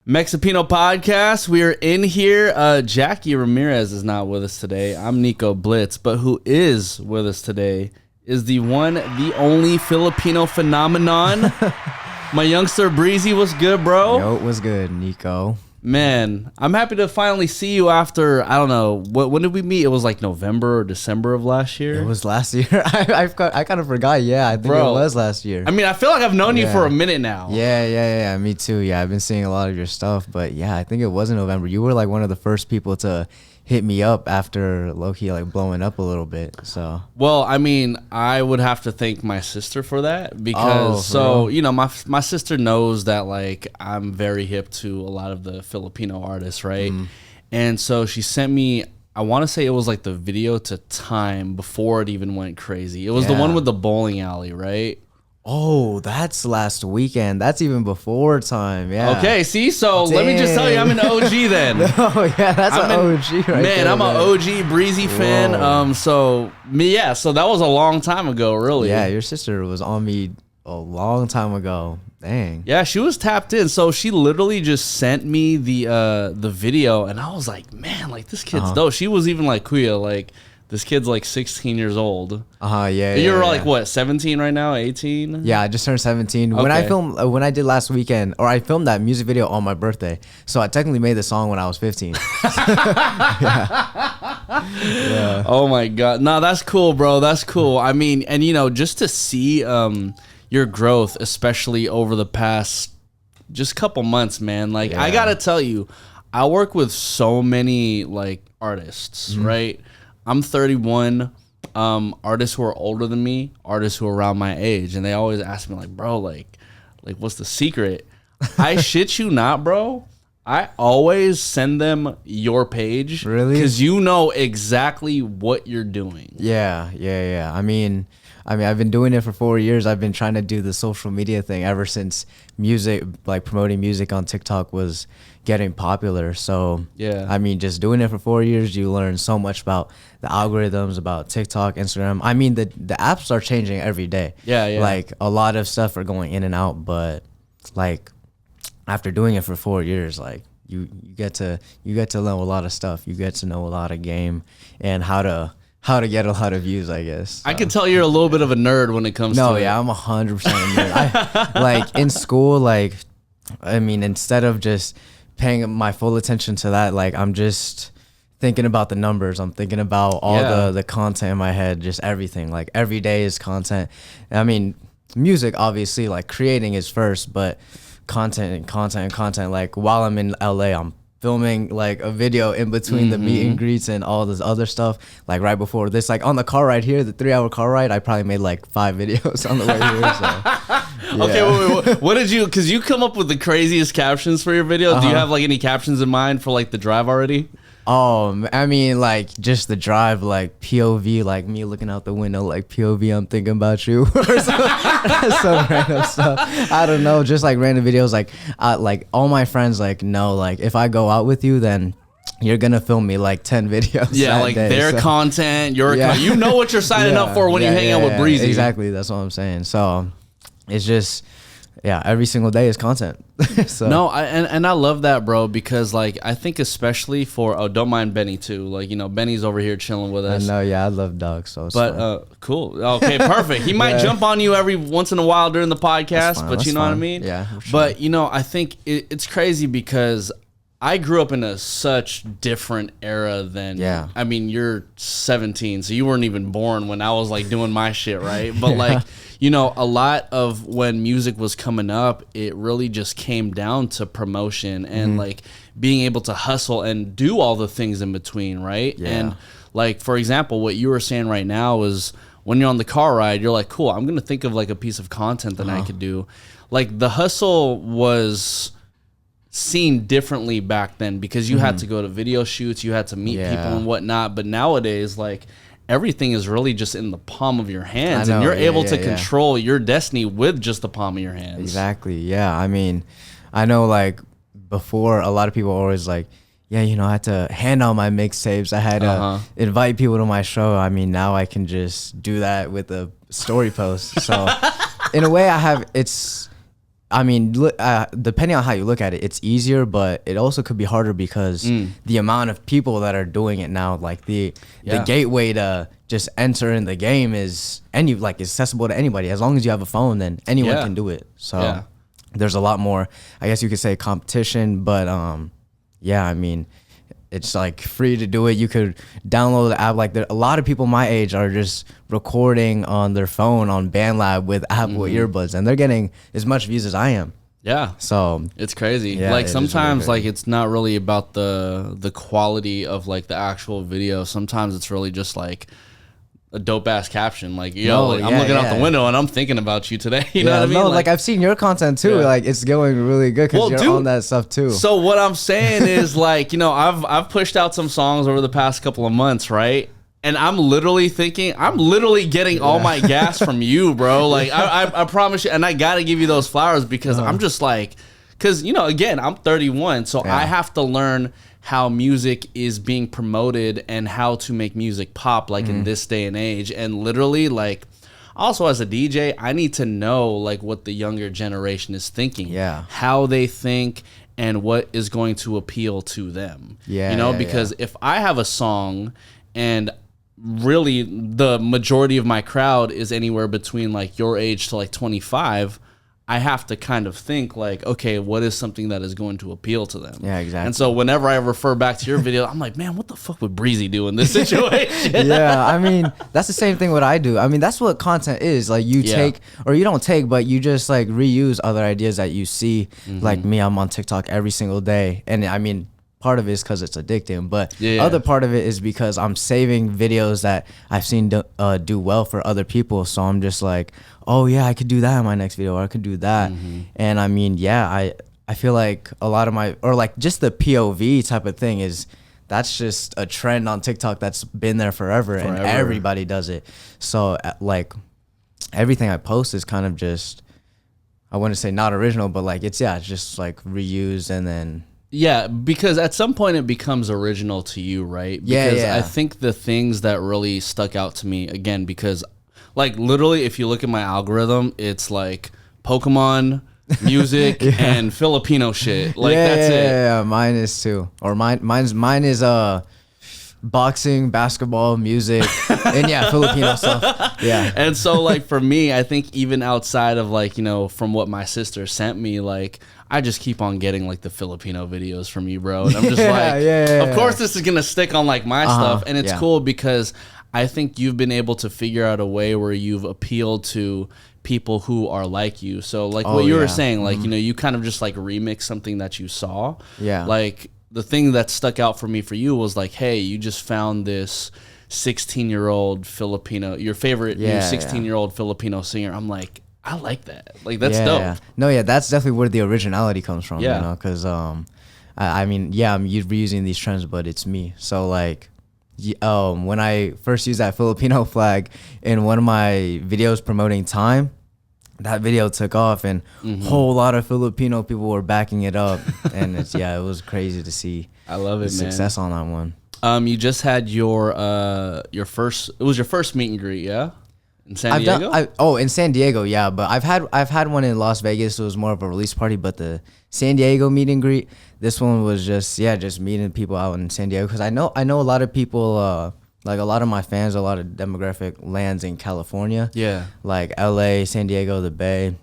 Mexipino Podcast, we are in here. Jackie Ramirez is not with us today. I'm Nico Blitz, but who is with us today is the one, the only Filipino phenomenon. My youngster Breezee, what's good, bro? Yo, it was good, Nico. Man, I'm happy to finally see you after, I don't know, when did we meet? It was like November or December of last year? It was last year. I kind of forgot. Yeah, I think it was last year. I mean, I feel like I've known you for a minute now. Yeah. Me too. Yeah, I've been seeing a lot of your stuff. But yeah, I think it was in November. You were like one of the first people to hit me up after low-key like blowing up a little bit. So well, I mean, I would have to thank my sister for that because you know, my sister knows that like I'm very hip to a lot of the Filipino artists, right? And so she sent me, I want to say it was like the video to Time before it even went crazy. It was the one with the bowling alley, right? Oh, that's last weekend. That's even before Time. Yeah. Okay, see? So let me just tell you, I'm an OG then. Oh, yeah, that's an OG right there. I'm an OG Breezy fan. So that was a long time ago, really. Yeah, your sister was on me a long time ago. Dang. Yeah, she was tapped in. So she literally just sent me the video, and I was like, man, like this kid's dope. She was even like, Kuya, like, this kid's like 16 years old. Yeah. You're like what, 17 right now, 18? Yeah, I just turned 17. Okay. When I did last weekend, or I filmed that music video on my birthday. So I technically made the song when I was 15. Yeah. Oh my God. No, that's cool, bro. That's cool. I mean, and you know, just to see your growth, especially over the past just couple months, man. Like I gotta tell you, I work with so many like artists, right? I'm 31, artists who are older than me, artists who are around my age, and they always ask me like, bro, like what's the secret? I shit you not, bro. I always send them your page. Really? Because you know exactly what you're doing. Yeah. I mean, I've been doing it for 4 years. I've been trying to do the social media thing ever since music, like promoting music on TikTok was getting popular. So yeah, I mean, just doing it for 4 years, you learn so much about the algorithms, about TikTok, Instagram. I mean, the apps are changing every day. Yeah. Like a lot of stuff are going in and out, but like after doing it for 4 years, like you get to know a lot of stuff. You get to know a lot of game and how to get a lot of views, I guess. So. I can tell you're a little bit of a nerd when it comes to it. No, yeah, I'm 100% a nerd. Like in school, like, I mean, instead of just paying my full attention to that, like I'm just thinking about the numbers. I'm thinking about all the content in my head, just everything. Like every day is content. I mean, music, obviously, like creating is first, but content. Like while I'm in LA, I'm filming like a video in between the meet and greets and all this other stuff. Like right before this, like on the car ride here, the 3-hour car ride, I probably made like 5 videos on the way here. So, yeah. Okay, wait. What did you? Because you come up with the craziest captions for your video. Do you have like any captions in mind for like the drive already? Oh, I mean, like just the drive, like POV, like me looking out the window, like POV, I'm thinking about you, or some random stuff. I don't know, just like random videos. Like all my friends like know, like if I go out with you, then you're gonna film me like 10 videos. Yeah, like day, their content, your you know what you're signing up for when you hang out with Breezy. Exactly, that's what I'm saying. So it's just. Yeah, every single day is content. So. No, I love that, bro, because like I think especially for don't mind Benny too. Like, you know, Benny's over here chilling with us. I know, yeah, I love dogs, so it's fine. Cool. Okay, perfect. He might jump on you every once in a while during the podcast, but you know what I mean? Yeah. Sure. But you know, I think it's crazy because I grew up in such different era than I mean, you're 17, so you weren't even born when I was like doing my shit, right? But like you know, a lot of when music was coming up, it really just came down to promotion and like being able to hustle and do all the things in between, right? Yeah. And like, for example, what you were saying right now is when you're on the car ride, you're like, cool, I'm going to think of like a piece of content that I could do. Like the hustle was seen differently back then because you had to go to video shoots, you had to meet people and whatnot. But nowadays, like, everything is really just in the palm of your hands, and you're able to control your destiny with just the palm of your hands. Exactly. Yeah. I mean, I know like before a lot of people were always like, yeah, you know, I had to hand out my mixtapes. I had to invite people to my show. I mean, now I can just do that with a story post. So in a way I I mean, depending on how you look at it, it's easier, but it also could be harder because the amount of people that are doing it now, like the gateway to just enter in the game is accessible to anybody. As long as you have a phone, then anyone can do it. So there's a lot more, I guess you could say, competition, but I mean, it's like free to do it. You could download the app. Like a lot of people my age are just recording on their phone on BandLab with Apple earbuds, and they're getting as much views as I am. Yeah. So it's crazy. Yeah, like it sometimes really like it's not really about the quality of like the actual video. Sometimes it's really just like a dope ass caption. Like, I'm looking out the window and I'm thinking about you today. You know what I mean? No, like I've seen your content too. Yeah. Like it's going really good because you're on that stuff too. So what I'm saying is like, I've pushed out some songs over the past couple of months, right? And I'm literally getting all my gas from you, bro. Like I promise you, and I gotta give you those flowers because I'm just like, because again, I'm 31, so I have to learn how music is being promoted and how to make music pop like in this day and age. And literally, like, also as a DJ, I need to know like what the younger generation is thinking, how they think, and what is going to appeal to them. Because if I have a song and really the majority of my crowd is anywhere between like your age to like 25, I have to kind of think like, okay, what is something that is going to appeal to them? Yeah, exactly. And so whenever I refer back to your video, I'm like, man, what the fuck would Breezee do in this situation? Yeah, I mean, that's the same thing what I do. I mean, that's what content is. Like you take, or you don't take, but you just like reuse other ideas that you see. Like me, I'm on TikTok every single day. And I mean, part of it is because it's addicting, but other part of it is because I'm saving videos that I've seen do well for other people. So I'm just like, oh yeah, I could do that in my next video, or I could do that. And I mean, I feel like a lot of my, or like just the POV type of thing that's just a trend on TikTok that's been there forever. And everybody does it. So like everything I post is kind of just, I wouldn't say not original, but like it's just like reused and then. Yeah, because at some point it becomes original to you, right? Because I think the things that really stuck out to me, again, because like literally if you look at my algorithm, it's like Pokemon, music, and Filipino shit. Like that's it. Yeah, mine is too. Or mine is boxing, basketball, music, and Filipino stuff. Yeah. And so like for me, I think even outside of like, from what my sister sent me, like I just keep on getting like the Filipino videos from you, bro. And I'm just of course this is going to stick on like my stuff. And it's cool because I think you've been able to figure out a way where you've appealed to people who are like you. So like what you were saying, like, you kind of just like remix something that you saw. Yeah. Like the thing that stuck out for me for you was like, hey, you just found this 16-year-old Filipino, your favorite new 16-year-old Filipino singer. I'm like, I like that. Like that's dope. Yeah. No, that's definitely where the originality comes from. Because I mean, I'm reusing these trends, but it's me. So like, when I first used that Filipino flag in one of my videos promoting Time, that video took off and whole lot of Filipino people were backing it up, and it was crazy to see. I love it, the success on that one. You just had your first. It was your first meet and greet, yeah. In San Diego? In San Diego, yeah. But I've had one in Las Vegas. It was more of a release party. But the San Diego meet and greet, this one was just meeting people out in San Diego. Because I know a lot of people, like a lot of my fans, a lot of demographic lands in California. Yeah. Like LA, San Diego, the Bay.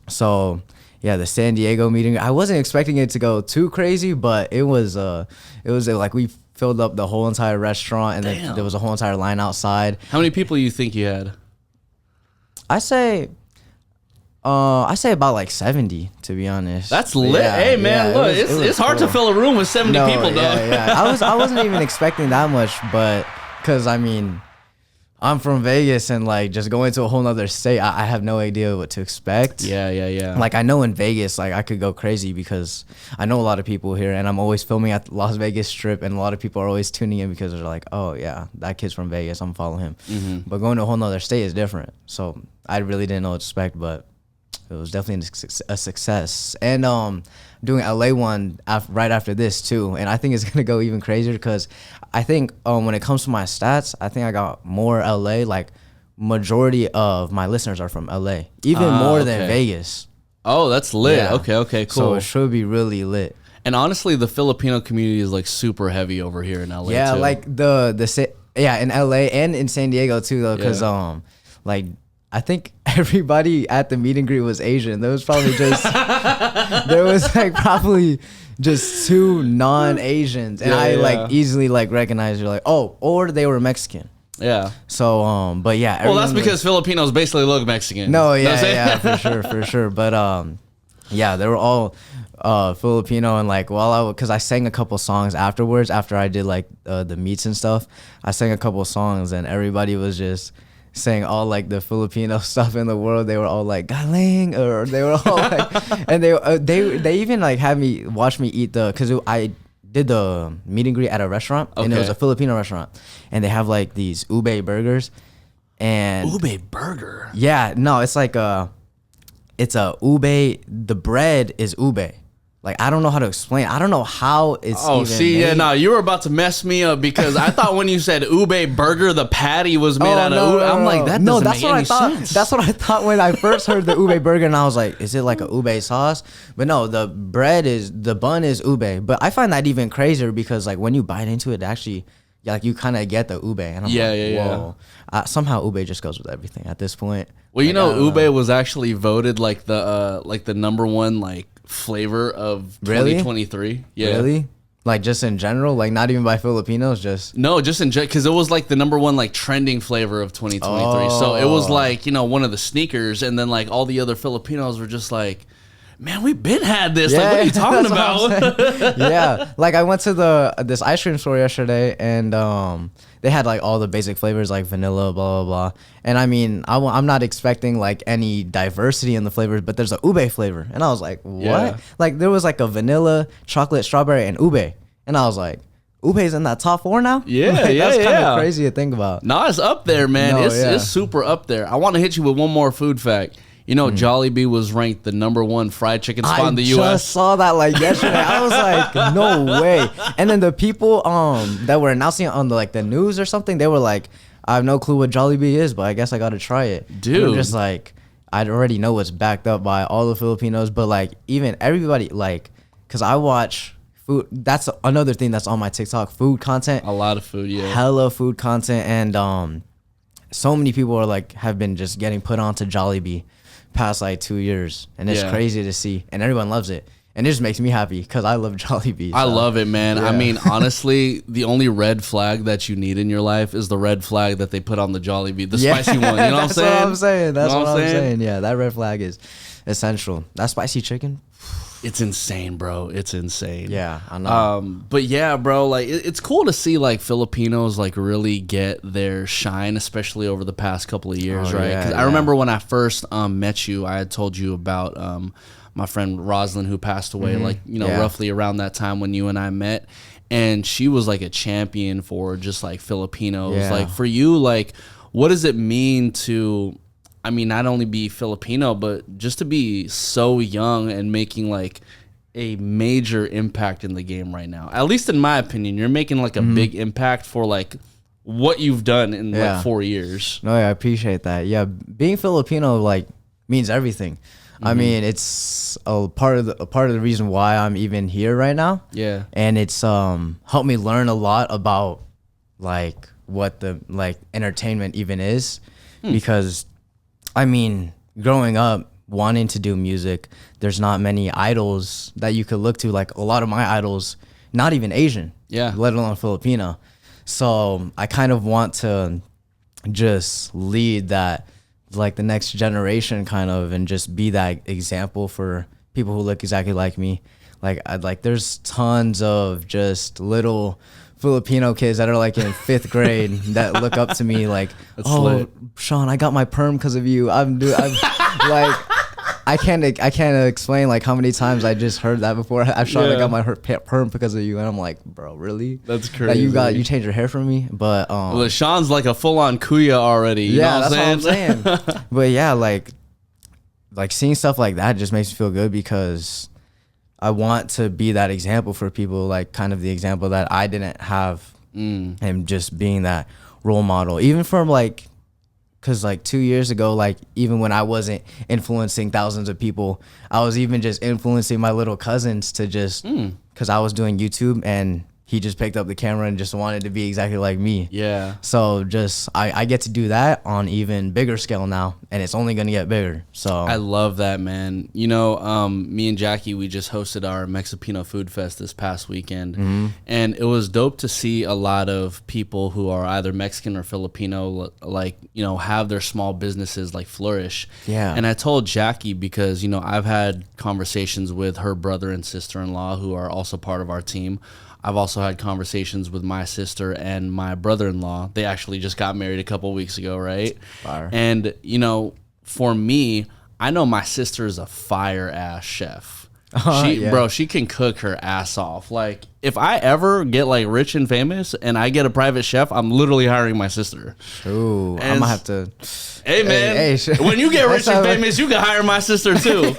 So the San Diego meeting. I wasn't expecting it to go too crazy, but it was like we filled up the whole entire restaurant, and then there was a whole entire line outside. How many people you think you had? I say about like 70, to be honest. That's lit. Hey man, look, it's hard to fill a room with 70 people, though. I wasn't even expecting that much, but because I mean, I'm from Vegas, and like just going to a whole nother state, I have no idea what to expect. Yeah. Like I know in Vegas, like I could go crazy because I know a lot of people here, and I'm always filming at the Las Vegas Strip, and a lot of people are always tuning in because they're like, oh yeah, that kid's from Vegas, I'm following him. But going to a whole nother state is different. So I really didn't know what to expect, but it was definitely a success. And doing LA one right after this too, and I think it's gonna go even crazier because I think when it comes to my stats, I think I got more LA. Like majority of my listeners are from LA, even more than Vegas. Oh, that's lit. Yeah. Okay, So cool. it should be really lit. And honestly, the Filipino community is like super heavy over here in LA. Yeah, too. like in LA and in San Diego too though, because like I think everybody at the meet and greet was Asian. There was probably just there was like probably just 2 non-Asians, and I like easily like recognized you're like, oh, or they were Mexican. Yeah. So but yeah. Well, that's because Filipinos basically look Mexican. No, yeah, for sure. But yeah, they were all Filipino, and like because I sang a couple songs afterwards after I did like the meets and stuff. I sang a couple songs, and everybody was just saying all like the Filipino stuff in the world. They were all like galing, or they were all like, and they even like had me watch me eat because I did the meet and greet at a restaurant, and it was a Filipino restaurant, and they have like these ube burgers, and ube burger. Yeah, no, it's like it's a ube. The bread is ube. Like, I don't know how to explain. I don't know how it's you were about to mess me up because I thought when you said ube burger, the patty was made out of ube. I'm like, that doesn't make any sense. That's what I thought when I first heard the ube burger, and I was like, is it like a ube sauce? But no, the bun is ube. But I find that even crazier because like when you bite into it, actually, like you kind of get the ube. And I'm whoa. Somehow ube just goes with everything at this point. Well, ube was actually voted like the number one like flavor of 2023. Yeah. Really? Like just in general, like not even by Filipinos, just in because it was like the number one like trending flavor of 2023. So it was like one of the sneakers, and then like all the other Filipinos were just like, man, we've been had this. Like, what are you talking about? Yeah, like I went to this ice cream store yesterday, and they had like all the basic flavors like vanilla, blah blah blah. And I mean, I'm not expecting like any diversity in the flavors, but there's a ube flavor, and I was like, what? Yeah. Like there was like a vanilla, chocolate, strawberry, and ube, and I was like, ube's in that top 4 now? Yeah, like, that's kind of crazy to think about. No, it's up there, man. It's super up there. I want to hit you with one more food fact. Jollibee was ranked the number 1 fried chicken spot in the U.S. I just saw that like yesterday. I was like, no way. And then the people that were announcing it on the news or something, they were like, I have no clue what Jollibee is, but I guess I got to try it. Dude. I'm just like, I already know it's backed up by all the Filipinos, but like even everybody, like, because I watch food. That's another thing that's on my TikTok, food content. A lot of food, yeah. Hella food content. And so many people are like, have been just getting put onto Jollibee past like 2 years, and it's crazy to see, and everyone loves it, and it just makes me happy because I love Jollibee. So. I love it, man. I mean, honestly, the only red flag that you need in your life is the red flag that they put on the Jollibee, the spicy one. You know what I'm saying? That's what I'm saying. That's what I'm saying. Yeah, that red flag is essential. That spicy chicken, it's insane, bro. It's insane. Yeah, I know. But yeah, bro, like it's cool to see like Filipinos like really get their shine, especially over the past couple of years, right? Because I remember when I first met you, I had told you about my friend Roslyn who passed away, roughly around that time when you and I met, and she was like a champion for just like Filipinos. Yeah. Like for you, like what does it mean to? I mean, not only be Filipino, but just to be so young and making like a major impact in the game right now. At least in my opinion, you're making like a big impact for like what you've done in like 4 years. No, I appreciate that. Yeah, being Filipino like means everything. I mean, it's a part of the reason why I'm even here right now. Yeah, and it's helped me learn a lot about like what the like entertainment even is, because I mean, growing up, wanting to do music, there's not many idols that you could look to. Like a lot of my idols, not even Asian, let alone Filipino. So I kind of want to just lead that, like the next generation kind of, and just be that example for people who look exactly like me. Like there's tons of just little Filipino kids that are like in 5th grade that look up to me like, that's lit. Sean, I got my perm because of you. I'm like, I can't explain like how many times I just heard that before. I got my perm because of you, and I'm like, bro, really? That's crazy. That you changed your hair for me, but well, Sean's like a full on kuya already. You know what I'm saying? But yeah, like seeing stuff like that just makes me feel good because I want to be that example for people, like kind of the example that I didn't have, and just being that role model, even from like Because like 2 years ago, like even when I wasn't influencing thousands of people, I was even just influencing my little cousins to just, because I was doing YouTube and he just picked up the camera and just wanted to be exactly like me. Yeah. So just I get to do that on even bigger scale now, and it's only gonna get bigger. So I love that, man. You know, me and Jackie, we just hosted our Mexipino Food Fest this past weekend, and it was dope to see a lot of people who are either Mexican or Filipino, like, you know, have their small businesses like flourish. Yeah. And I told Jackie because, you know, I've had conversations with her brother and sister-in-law who are also part of our team. I've also had conversations with my sister and my brother-in-law. They actually just got married a couple weeks ago, right? Fire. And, you know, for me, I know my sister is a fire-ass chef. Bro, she can cook her ass off. Like, if I ever get, like, rich and famous and I get a private chef, I'm literally hiring my sister. Ooh, I'm gonna have to... Hey, man, when you get rich and famous, you can hire my sister, too.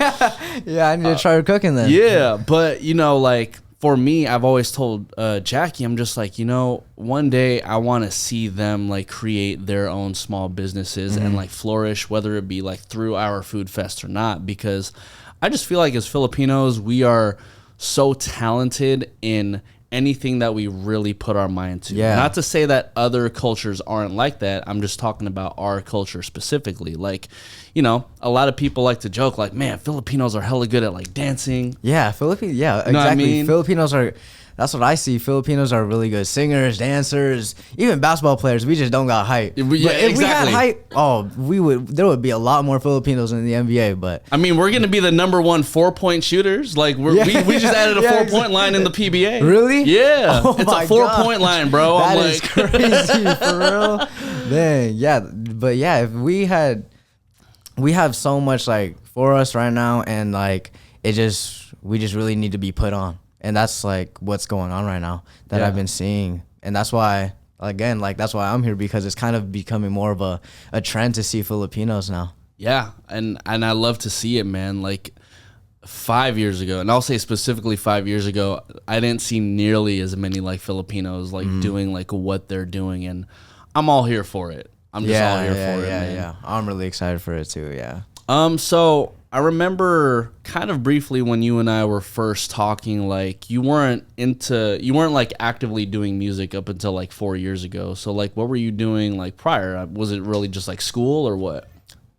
Yeah, I need to try her cooking then. Yeah, but, you know, like... For me, I've always told Jackie, I'm just like, you know, one day I want to see them like create their own small businesses and like flourish, whether it be like through our food fest or not, because I just feel like as Filipinos, we are so talented in anything that we really put our mind to. Yeah. Not to say that other cultures aren't like that. I'm just talking about our culture specifically. Like, you know, a lot of people like to joke like, man, Filipinos are hella good at like dancing. Yeah, Filipinos. Yeah, exactly. You know what I mean? Filipinos are. That's what I see. Filipinos are really good singers, dancers, even basketball players. We just don't got hype. Yeah, but if exactly. we had hype, there would be a lot more Filipinos in the NBA. But I mean, we're gonna be the number one 4-point shooters. Like we just added a 4-point line in the PBA. Really? Yeah, oh it's a 4-point line, bro. That I'm is like, crazy for real. Dang, yeah. But yeah, if we have so much like for us right now, and like we just really need to be put on. And that's like what's going on right now that I've been seeing. And that's why, again, like that's why I'm here, because it's kind of becoming more of a trend to see Filipinos now. Yeah, and I love to see it, man. Like 5 years ago, and I'll say specifically 5 years ago, I didn't see nearly as many like Filipinos like doing like what they're doing, and I'm all here for it. I'm just all here for it, man. Yeah, I'm really excited for it too, yeah. So I remember kind of briefly when you and I were first talking, like you weren't like actively doing music up until like 4 years ago. So like, what were you doing like prior? Was it really just like school or what?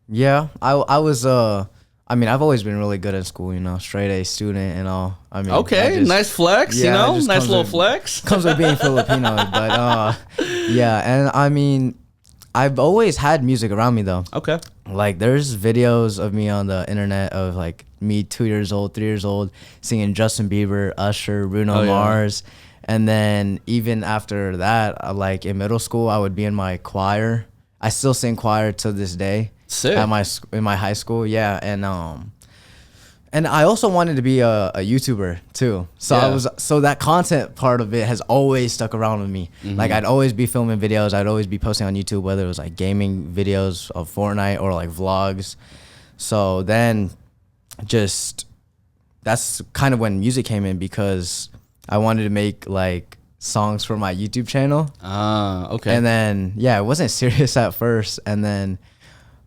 Yeah, I was, I mean, I've always been really good at school, you know, straight A student and all. I mean, okay, nice flex, you know, nice little flex. Comes with being Filipino, but yeah, and I mean, I've always had music around me though. Okay. Like there's videos of me on the internet of like me 2 years old, 3 years old, singing Justin Bieber, Usher, Bruno Mars. And then even after that, like in middle school, I would be in my choir. I still sing choir to this day. Sick. In my high school, yeah. And I also wanted to be a YouTuber too. So that content part of it has always stuck around with me. Like I'd always be filming videos. I'd always be posting on YouTube, whether it was like gaming videos of Fortnite or like vlogs. So then that's kind of when music came in, because I wanted to make like songs for my YouTube channel. Okay. And then, yeah, it wasn't serious at first. And then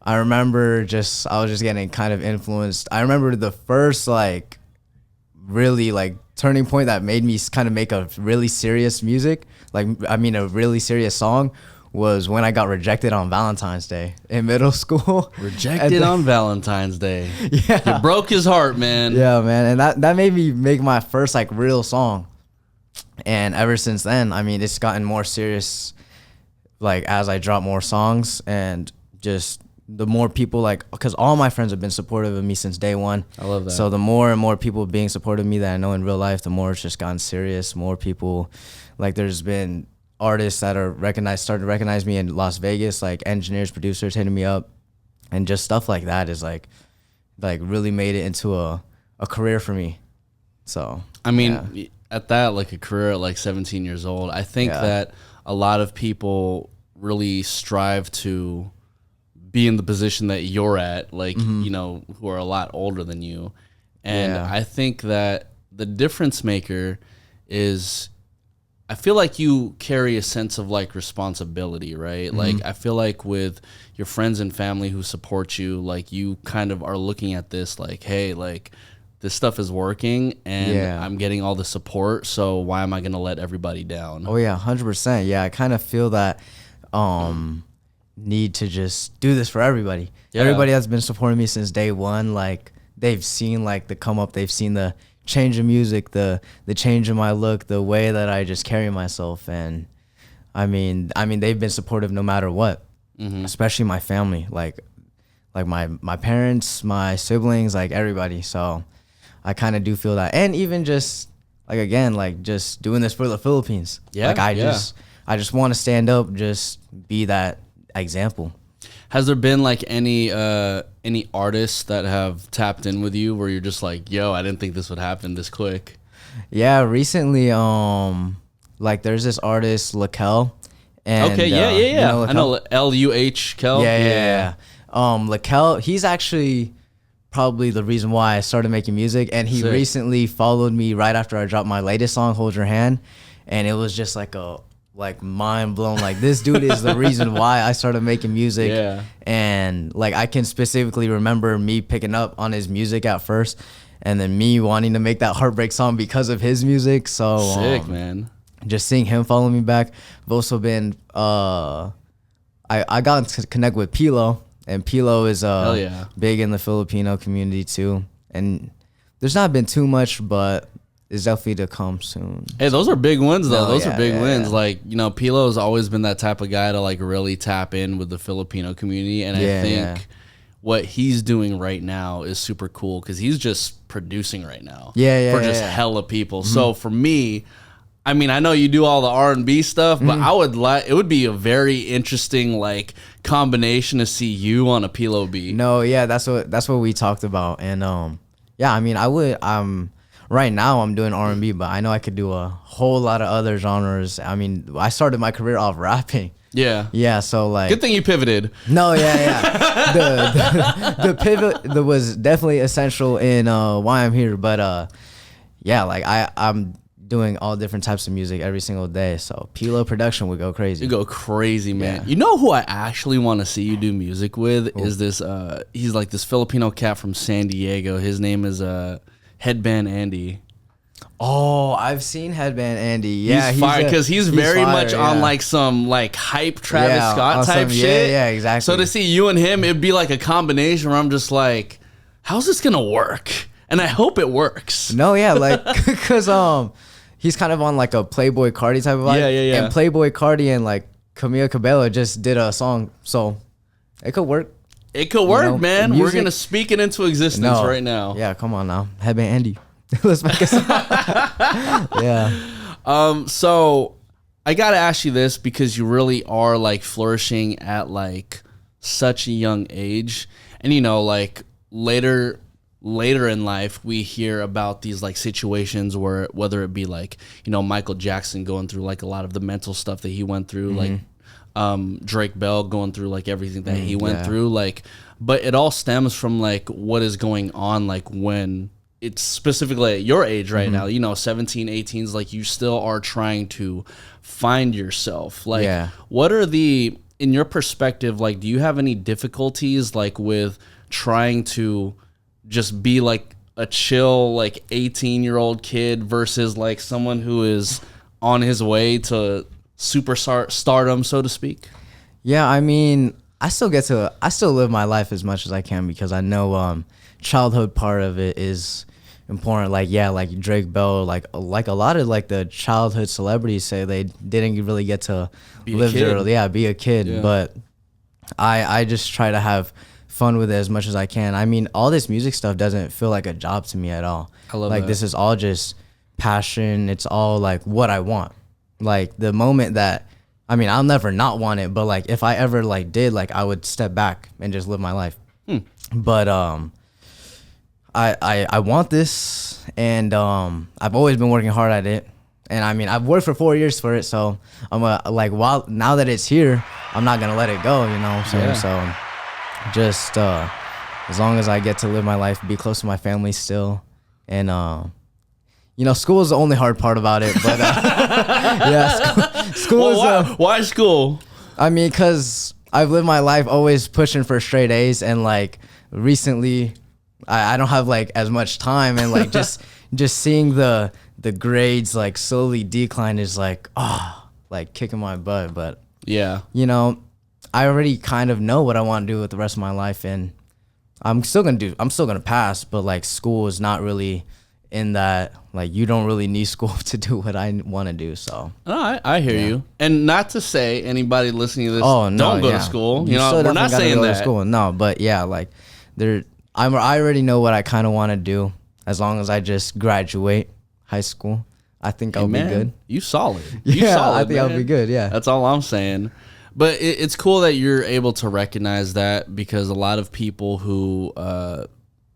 I remember I was just getting kind of influenced. I remember the first like really like turning point that made me kind of make a really serious music. Like, I mean, a really serious song was when I got rejected on Valentine's Day in middle school. Rejected on Valentine's Day. Yeah. You broke his heart, man. Yeah, man. And that made me make my first like real song. And ever since then, I mean, it's gotten more serious like as I drop more songs, and just the more people like, because all my friends have been supportive of me since day one. I love that. So the more and more people being supportive of me that I know in real life, the more it's just gotten serious. More people, like there's been artists that are started to recognize me in Las Vegas, like engineers, producers hitting me up, and just stuff like that is like really made it into a career for me. So I mean, at that, like a career at like 17 years old, I think that a lot of people really strive to be in the position that you're at, like, you know, who are a lot older than you. And I think that the difference maker is I feel like you carry a sense of like responsibility, right? Like I feel like with your friends and family who support you, like you kind of are looking at this like, hey, like this stuff is working and I'm getting all the support, so why am I going to let everybody down? Oh yeah, 100%. Yeah, I kind of feel that need to just do this for everybody. Yeah. Everybody that's been supporting me since day one, like they've seen like the come up, they've seen the change in music, the change in my look, the way that I just carry myself, and I mean they've been supportive no matter what. Especially my family, like my parents, my siblings, like everybody. So I kind of do feel that, and even just like again, like just doing this for the Philippines. Yeah, like I just want to stand up, just be that example. Has there been like any artists that have tapped in with you where you're just like, yo, I didn't think this would happen this quick? Yeah, recently, like there's this artist, Lakel. And, okay, yeah. You know I know L-U-H, Kel. Yeah. Lakel, he's actually probably the reason why I started making music, and he recently followed me right after I dropped my latest song, Hold Your Hand, and it was just like mind blown. Like this dude is the reason why I started making music. Yeah. And like I can specifically remember me picking up on his music at first, and then me wanting to make that heartbreak song because of his music. So sick, man. Just seeing him follow me back. I've also been I got to connect with Pilo, and Pilo is big in the Filipino community too. And there's not been too much, but it's definitely to come soon. Hey, those are big wins though. Those are big wins. Like, you know, Pilo's always been that type of guy to like really tap in with the Filipino community, and I think what he's doing right now is super cool because he's just producing right now. For just hella people. So for me, I mean, I know you do all the R&B stuff, but I would it would be a very interesting like combination to see you on a Pilo beat. No, yeah, that's what we talked about, and yeah, I mean, I would right now I'm doing R&B, but I know I could do a whole lot of other genres. I mean, I started my career off rapping. Yeah, so like good thing you pivoted. No, the pivot that was definitely essential in why I'm here, but yeah, like I'm doing all different types of music every single day, so Pilo production would go crazy. You go crazy, man. You know who I actually want to see you do music with is this he's like this Filipino cat from San Diego. His name is Headband Andy. Oh, I've seen Headband Andy. Yeah, he's fire because he's very much on like some like hype Travis Scott type shit. Yeah, exactly. So to see you and him, it'd be like a combination where I'm just like, how's this gonna work? And I hope it works. No, yeah, like because he's kind of on like a Playboy Cardi type of vibe. Yeah. And Playboy Cardi and like Camila Cabello just did a song, so it could work. It could work, man. We're gonna speak it into existence right now. Yeah, come on now, Headband Andy. Let's make a song. Yeah. So I gotta ask you this because you really are like flourishing at like such a young age, and you know, like later in life we hear about these like situations where whether it be like, you know, Michael Jackson going through like a lot of the mental stuff that he went through, like Drake Bell going through like everything that he went through, like, but it all stems from like what is going on like when it's specifically at your age right now, you know, 17, 18 is like you still are trying to find yourself. Like what are in your perspective, like do you have any difficulties like with trying to just be like a chill like 18-year-old kid versus like someone who is on his way to stardom, so to speak? Yeah, I mean, I still live my life as much as I can because I know childhood part of it is important. Like like Drake Bell, like a lot of like the childhood celebrities say they didn't really get to be a kid. But I just try to have fun with it as much as I can. I mean, all this music stuff doesn't feel like a job to me at all. I love like that. This is all just passion. It's all like what I want. Like the moment that, I mean, I'll never not want it, but like if I ever like did, like I would step back and just live my life. But I want this, and I've always been working hard at it. And I mean, I've worked for 4 years for it, so I'm like, now that it's here, I'm not gonna let it go, you know what I'm saying? So just as long as I get to live my life, be close to my family still, and You know, school is the only hard part about it, but yeah, school is. Why school? I mean, because I've lived my life always pushing for straight A's, and like recently, I don't have like as much time, and like just seeing the grades like slowly decline is like like kicking my butt. But yeah, you know, I already kind of know what I want to do with the rest of my life, and I'm still gonna pass, but like school is not really in that, like, you don't really need school to do what I want to do. So I hear you. And not to say anybody listening to this don't go to school. You know, we're not saying that. School. No, but yeah, like I already know what I kind of want to do. As long as I just graduate high school, I think I'll be good. You solid. I think I'll be good. Yeah, that's all I'm saying. But it's cool that you're able to recognize that, because a lot of people who,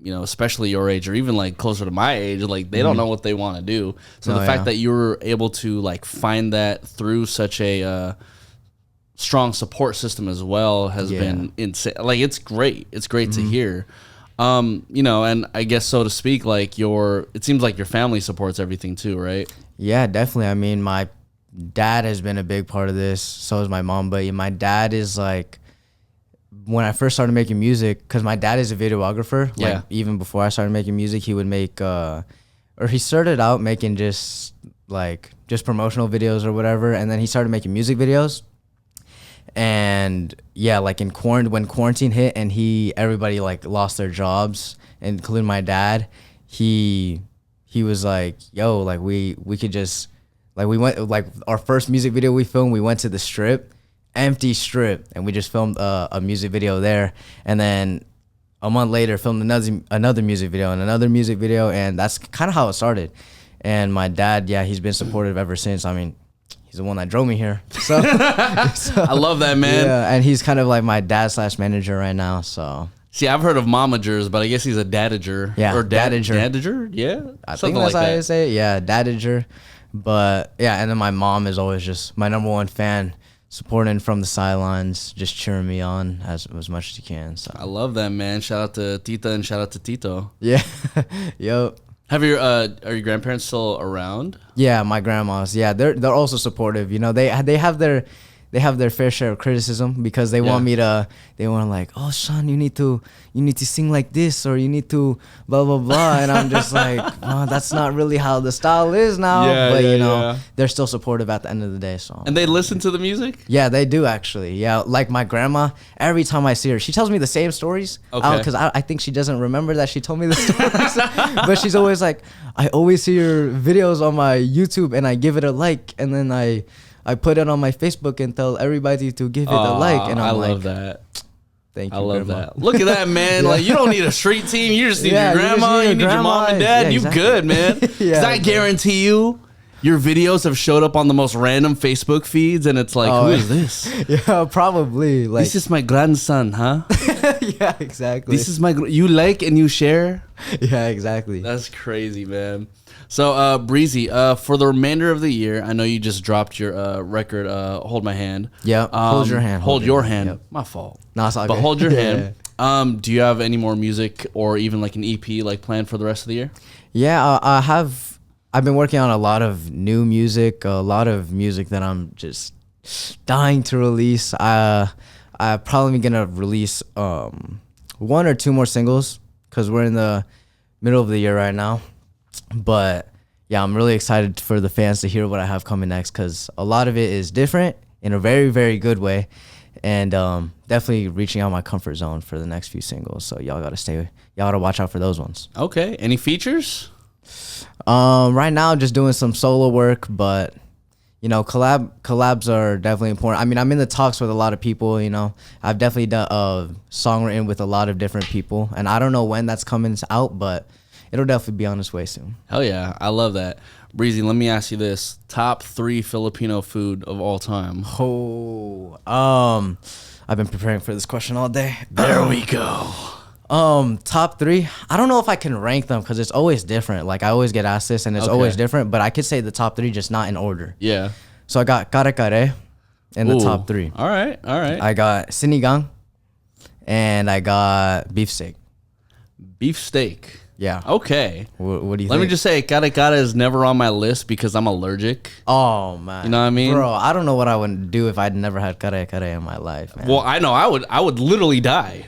you know, especially your age or even like closer to my age, like they don't know what they want to do. So the fact that you were able to like find that through such a strong support system as well has been insane. Like, it's great. It's great to hear. You know, and I guess, so to speak, like it seems like your family supports everything too, right? Yeah, definitely. I mean, my dad has been a big part of this. So is my mom. But my dad is like, when I first started making music, because my dad is a videographer. Yeah. Like, even before I started making music, he would make, or he started out making just promotional videos or whatever, and then he started making music videos. And yeah, like when quarantine hit and everybody like lost their jobs, including my dad, he was like, yo, like we could just, like, we went, like, our first music video we filmed, we went to the Strip, empty Strip, and we just filmed a music video there. And then a month later filmed another music video and another music video, and that's kind of how it started. And my dad, yeah, he's been supportive ever since. I mean, he's the one that drove me here. So, I love that, man. Yeah, and he's kind of like my dad/manager right now. So, see, I've heard of momagers, but I guess he's a dadager. Yeah, or dadager. Dadager, yeah, I think that's how you say it. Yeah, dadager. But yeah, and then my mom is always just my number one fan, supporting from the sidelines, just cheering me on as much as you can. So I love that, man. Shout out to Tita and shout out to Tito. Yeah, yo. Are your grandparents still around? Yeah, my grandmas. Yeah, they're also supportive. You know, they have their fair share of criticism, because they want me to. They want like, oh, Sean, you need to sing like this, or you need to blah blah blah. And I'm just like, oh, that's not really how the style is now. Yeah, but you know, they're still supportive at the end of the day. So, and they listen to the music? Yeah, they do actually. Yeah, like my grandma, every time I see her, she tells me the same stories. Okay. Because I think she doesn't remember that she told me the stories. But she's always like, I always see your videos on my YouTube and I give it a like, and then I put it on my Facebook and tell everybody to give it a like. And I'm I love that. Thank you. I love that. Look at that, man. Like, you don't need a street team. You just need your grandma. You need your mom and dad. And you good, man. Because I guarantee you, your videos have showed up on the most random Facebook feeds, and it's like, who is this? Yeah, probably. Like, this is my grandson, huh? Yeah, exactly. This is you like and you share? Yeah, exactly. That's crazy, man. So, Breezee, for the remainder of the year, I know you just dropped your record, Hold My Hand. Yeah, Hold Your Hand. Hold Your Hand. Yep. My fault. No, it's all but good. Hold Your Hand. Do you have any more music or even like an EP like planned for the rest of the year? Yeah, I've been working on a lot of new music, a lot of music that I'm just dying to release. I'm probably gonna release 1 or 2 more singles, because we're in the middle of the year right now. But yeah, I'm really excited for the fans to hear what I have coming next, because a lot of it is different in a very, very good way, and definitely reaching out my comfort zone for the next few singles. So y'all gotta watch out for those ones. Okay. Any features? Right now, just doing some solo work, but you know, collabs are definitely important. I mean, I'm in the talks with a lot of people. You know, I've definitely done songwriting with a lot of different people, and I don't know when that's coming out, but it'll definitely be on its way soon. Hell yeah, I love that. Breezee, let me ask you this: top 3 Filipino food of all time. Oh, I've been preparing for this question all day. There we go. Top 3. I don't know if I can rank them, because it's always different. Like, I always get asked this, and it's always different. But I could say the top 3, just not in order. Yeah. So I got kare-kare in the top 3. All right. I got sinigang, and I got beefsteak. Beefsteak. Yeah. Okay. What do you Let think? me just say, cara cara is never on my list because I'm allergic. Oh man. You know what I mean? Bro, I don't know what I would do if I'd never had cara cara in my life, man. Well, I know I would literally die.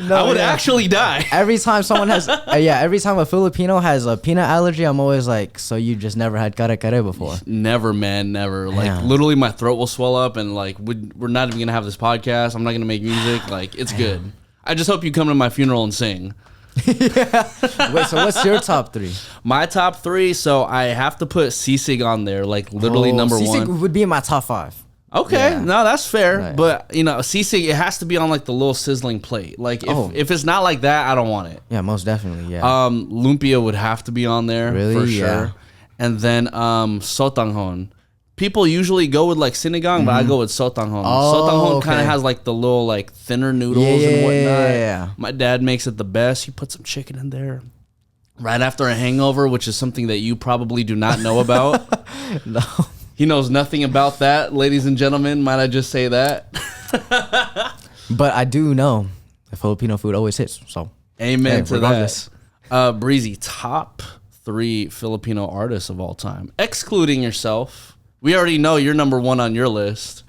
No, I would actually die. Every time someone has, every time a Filipino has a peanut allergy, I'm always like, so you just never had cara cara before? Never, man, never. Like Damn. literally, my throat will swell up, and like we're not even gonna have this podcast. I'm not gonna make music. Like it's good. I just hope you come to my funeral and sing. Wait, so what's your top 3? My top 3. So I have to put Sisig on there, like literally number Sisig 1. would be in my top 5. Okay, Yeah. no, that's fair. Right. But you know, Sisig, it has to be on like the little sizzling plate. Like if it's not like that, I don't want it. Yeah, most definitely. Yeah. Lumpia would have to be on there Really? for sure. Yeah. And then sotanghon. People usually go with like sinigang, but I go with sotanghon. Oh, Sotanghon kind okay. of has like the little like thinner noodles and whatnot. Yeah. My dad makes it the best. He puts some chicken in there right after a hangover, which is something that you probably do not know about. No. He knows nothing about that, ladies and gentlemen. Might I just say that? But I do know the Filipino food always hits. So Amen to regardless. that. Breezy, top 3 Filipino artists of all time, excluding yourself. We already know you're number 1 on your list.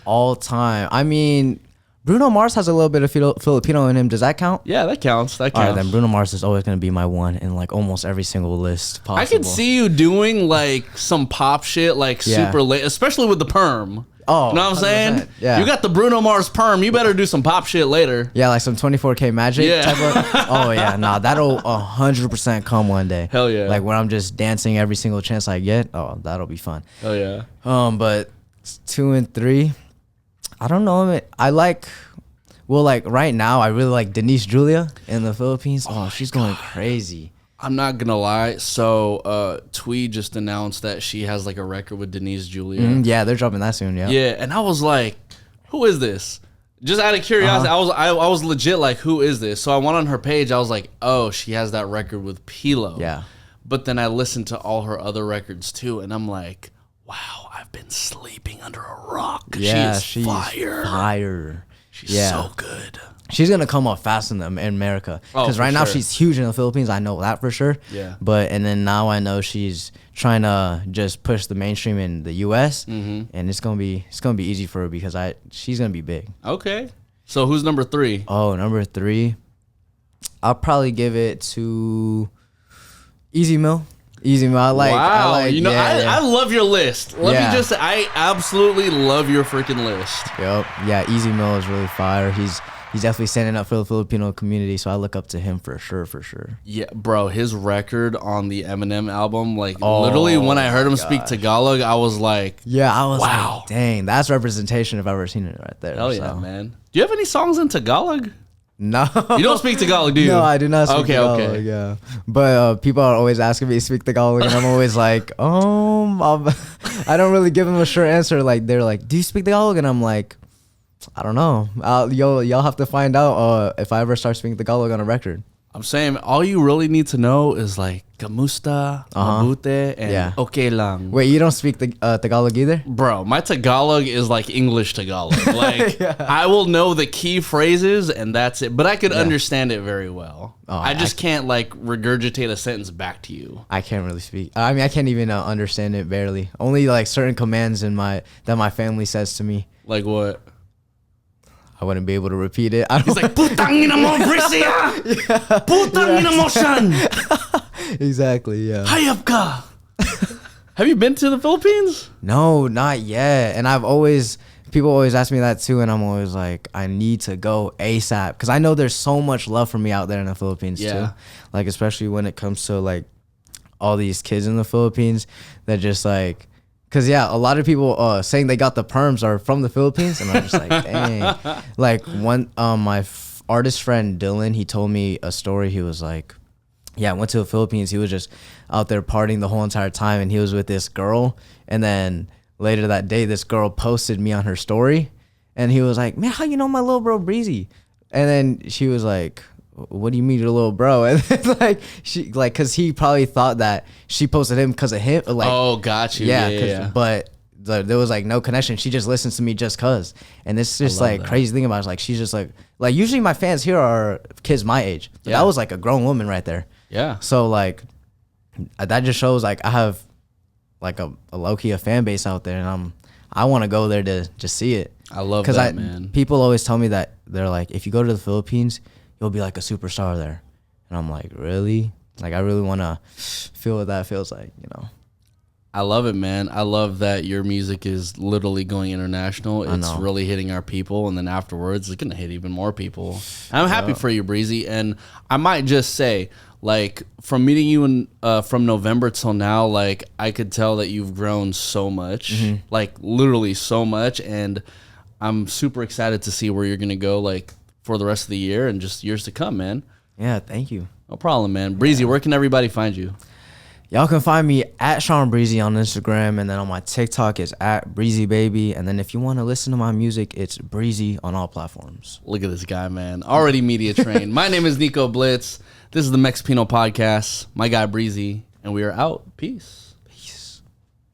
All time. I mean, Bruno Mars has a little bit of Filipino in him. Does that count? Yeah, that counts. That All counts. right, then Bruno Mars is always going to be my 1 in like almost every single list possible. I could see you doing like some pop shit, like Yeah. super late, especially with the perm. Oh, you know what I'm saying? 100%. Yeah. You got the Bruno Mars perm. You better do some pop shit later. Yeah, like some 24K magic Yeah. type of. Oh yeah, nah, that'll 100% come one day. Hell yeah. Like when I'm just dancing every single chance I get. Oh, that'll be fun. Oh yeah. But 2 and 3, I don't know. I like. Well, like right now, I really like Denise Julia in the Philippines. Oh, she's going crazy. I'm not gonna lie. So, Tweed just announced that she has like a record with Denise Julia. Yeah, they're dropping that soon. Yeah. Yeah, and I was like, "Who is this?" Just out of curiosity, I was legit like, "Who is this?" So I went on her page. I was like, "Oh, she has that record with Pilo." Yeah. But then I listened to all her other records too, and I'm like, "Wow, I've been sleeping under a rock." Yeah, she is fire. Fire. She's so good. She's gonna come up fast in America because for right now sure. she's huge in the Philippines. I know that for sure. Yeah. And then now I know she's trying to just push the mainstream in the U.S. And it's gonna be easy for her because she's gonna be big. Okay. So who's number 3? Oh, number 3, I'll probably give it to Easy Mill. Easy Mill. I like. I love your list. Let Yeah. me just say, I absolutely love your freaking list. Yep. Yeah, Easy Mill is really fire. He's definitely standing up for the Filipino community, so I look up to him for sure. Yeah, bro, his record on the Eminem album, like literally when I heard him speak Tagalog, I was like, Yeah, I was Wow. like, dang, that's representation if I've ever seen it right there. hell yeah, so. man. Do you have any songs in Tagalog? No. You don't speak Tagalog, do you? No, I do not speak Tagalog. Okay. Yeah, but people are always asking me to speak Tagalog, and I'm always like, I don't really give them a short answer. Like they're like, "Do you speak Tagalog?" And I'm like, I don't know. Y'all have to find out if I ever start speaking Tagalog on a record. I'm saying all you really need to know is like kamusta, mabuti, and okay lang. Wait, you don't speak Tagalog either? Bro, my Tagalog is like English Tagalog. Like I will know the key phrases and that's it. But I could understand it very well. I just can't like regurgitate a sentence back to you. I can't really speak. I mean, I can't even understand it barely. Only like certain commands that my family says to me. Like what? I wouldn't be able to repeat it. He's like, putang ina mo, Brisea! Putang ina mo siyan! Exactly, yeah. Hayap ka! Have you been to the Philippines? No, not yet. And people always ask me that too, and I'm always like, I need to go ASAP. Because I know there's so much love for me out there in the Philippines too. Like, especially when it comes to like all these kids in the Philippines that just like, because a lot of people saying they got the perms are from the Philippines, and I'm just like, dang. Like one, my artist friend Dylan, he told me a story. He was like, I went to the Philippines. He was just out there partying the whole entire time, and he was with this girl. And then later that day, this girl posted me on her story, and he was like, "Man, how you know my little bro Breezee?" And then she was like, "What do you mean your little bro?" And then because he probably thought that she posted him because of him. Like, oh, got you. Yeah. But there was like no connection. She just listens to me just cause. And it's just like crazy thing about it. Like she's just like usually my fans here are kids my age. But that was like a grown woman right there. Yeah. So like that just shows like I have like a low-key a fan base out there, and I want to go there to just see it. I love that, man. People always tell me that they're like, if you go to the Philippines, you'll be like a superstar there. And I'm like, really? Like I really want to feel what that feels like, you know? I love it, man. I love that your music is literally going international. It's really hitting our people, and then afterwards, it's gonna hit even more people. And I'm happy for you, Breezee. And I might just say, like, from meeting you in from November till now, like I could tell that you've grown so much, like literally so much. And I'm super excited to see where you're gonna go, like for the rest of the year and just years to come, man. Yeah, thank you. No problem, man. Breezee, where can everybody find you? Y'all can find me at Sean Breezee on Instagram, and then on my TikTok is at Breezee Baby. And then if you want to listen to my music, it's Breezee on all platforms. Look at this guy, man. Already media trained. My name is Nico Blitz. This is the Mexipino Podcast. My guy Breezee, and we are out. Peace.